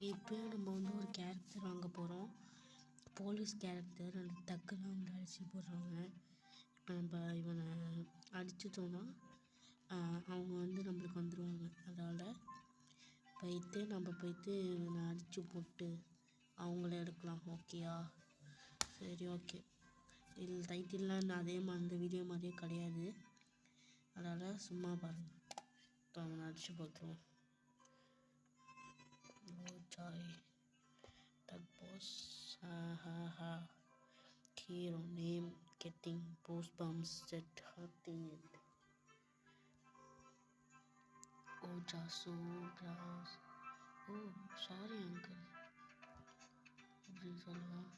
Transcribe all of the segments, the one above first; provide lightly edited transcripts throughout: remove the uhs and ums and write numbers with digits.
இப்போ நம்ம ஒரு கேரக்டர் வாங்க போகிறோம். போலீஸ் கேரக்டர் அந்த டக்குலாம் அடித்து போடுறாங்க. இப்போ நம்ம இவனை அடிச்சிட்டோன்னா அவங்க நம்மளுக்கு வந்துடுவாங்க. அதனால் போயிட்டு இவனை அடித்து போட்டு அவங்கள எடுக்கலாம். ஓகேயா? சரி, ஓகே. இது டைட்டில்லாம் அதே மாதிரி அந்த வீடியோ மாதிரியே கிடையாது. அதனால் சும்மா பாருங்கள். இப்போ அவனை அடித்து போட்டுருவோம். Tug boss, hero name, getting goosebumps, set hurting it. Oh, so gross. Oh, sorry uncle. அப்படின்னு சொல்லலாம்.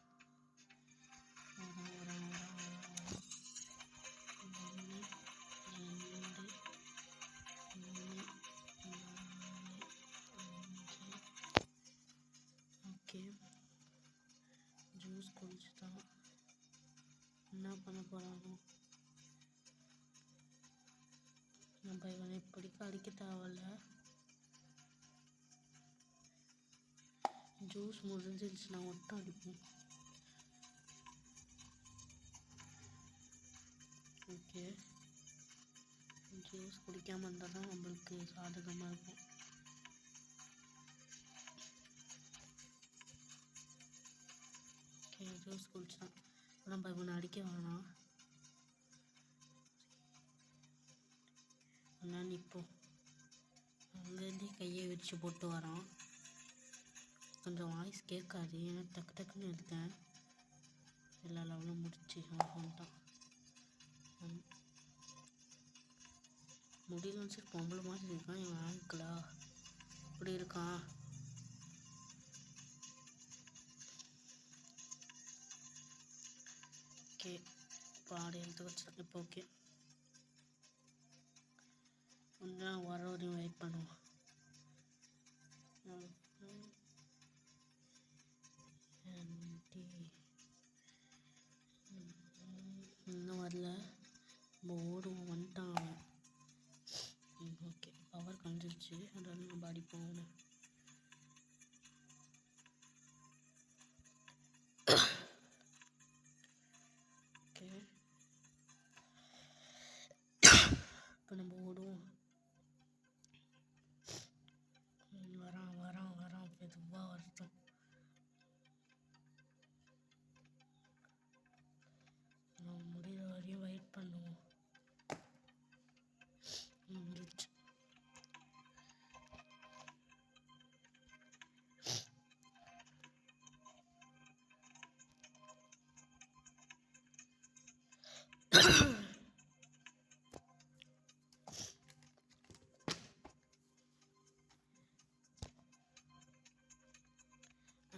ஓகே, ஜூஸ் குடிச்சுதான் என்ன பண்ண போகிறானோ. நம்ம இவனை இப்படிக்கு அடிக்க தேவையில்ல. ஜூஸ் முடிஞ்சிருச்சுன்னா மட்டும் அடிப்போம். ஓகே, ஜூஸ் குடிக்காமல் இருந்தால் தான் நம்மளுக்கு சாதகமாக இருக்கும். ஓகே, ஜூஸ் குடிச்சான். நம்ம இவனை அடிக்க வேணாம். ஆனால் நிற்போம். அங்கேருந்தே கையை விரிச்சு போட்டு வரான். கொஞ்சம் வாய்ஸ் கேட்காது. ஏன்னா டக்குன்னு எடுத்தேன். எல்லா லெவலும் முடிச்சு வந்துட்டான். முடியலன்னு சரி பொம்பளை மாதிரி இருக்கான். இவன் ஆங்கிளா இப்படி இருக்கான். ஓகே, பாடி எழுத்து வச்சிருக்கேன். இப்போ ஓகே, கொஞ்சம் வர வரையும் வெயிட் பண்ணுவோம். இன்னும் வரல. நம்ம ஓடுவோம். வந்துட்டான் அவன். ஓகே, பவர் கழிஞ்சிருச்சு. அதனால நம்ம அடிப்போம் அவனை. ஓகே, இப்போ நம்ம ஓடுவோம். வரான் மெதுவாக வரட்டும். முடிகிற வரையும் வெயிட் பண்ணுவோம். முடிச்சு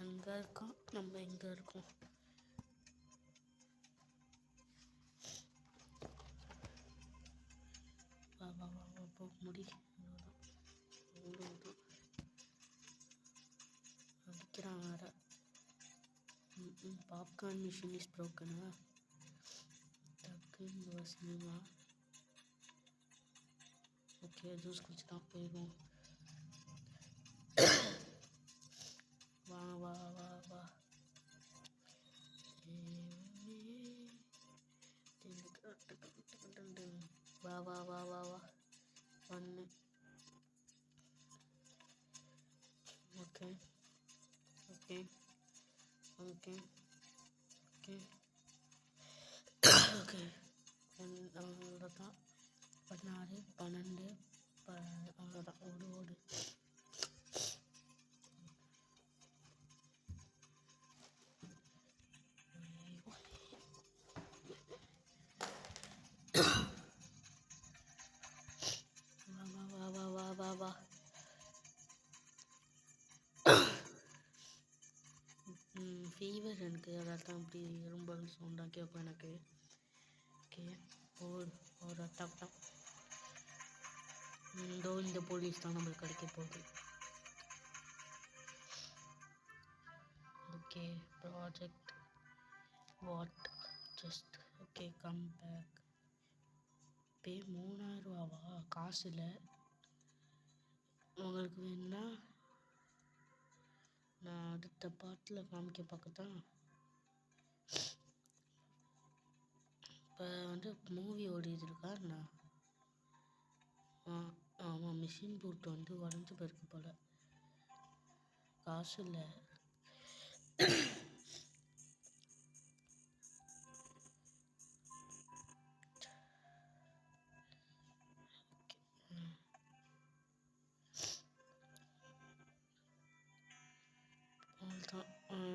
அங்கே இருக்கோம். நம்ம எங்கே இருக்கோம்? வா போ முடி. அடிக்கிறான் வேற. பாப்கார்ன் மிஷின் இஸ் ப்ரோக்கனா. டக்குன்னு சினிமா. ஓகே, ஜூஸ் குடிச்சுதான் போயிடுவோம். வா வா வா வா வா வா வா வா வா ஒன்று. Okay okay okay okay okay அவ்வளோதான். 16 12 அவ்வளோதான். ஓடு வா. ஃபீவர் எனக்கு. அதான் அப்படி ரொம்ப சவுண்டாக கேட்கும் எனக்கு. ஓகே, ஒரு டப் இந்த போலீஸ் தான் நம்மளுக்கு கிடைக்க போகுது. Okay, project what just okay come back. Pay 3000 ரூபாவா? காசு இல்லை. உங்களுக்கு வேணுன்னா நான் அடுத்த பாட்டில் காமிக்க பார்க்கத்தான். இப்போ மூவி ஓடிட்டு இருக்கா நான். ஆமாம், மிஷின் போட்டு உடஞ்சி போயிருக்கு போல். காசு இல்லை. அவ்வளோதான்.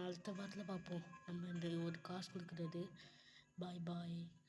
அடுத்த பாட்டில் பார்ப்போம். நம்ம இந்த ஒரு காசு கொடுக்குறது. பாய் பாய்.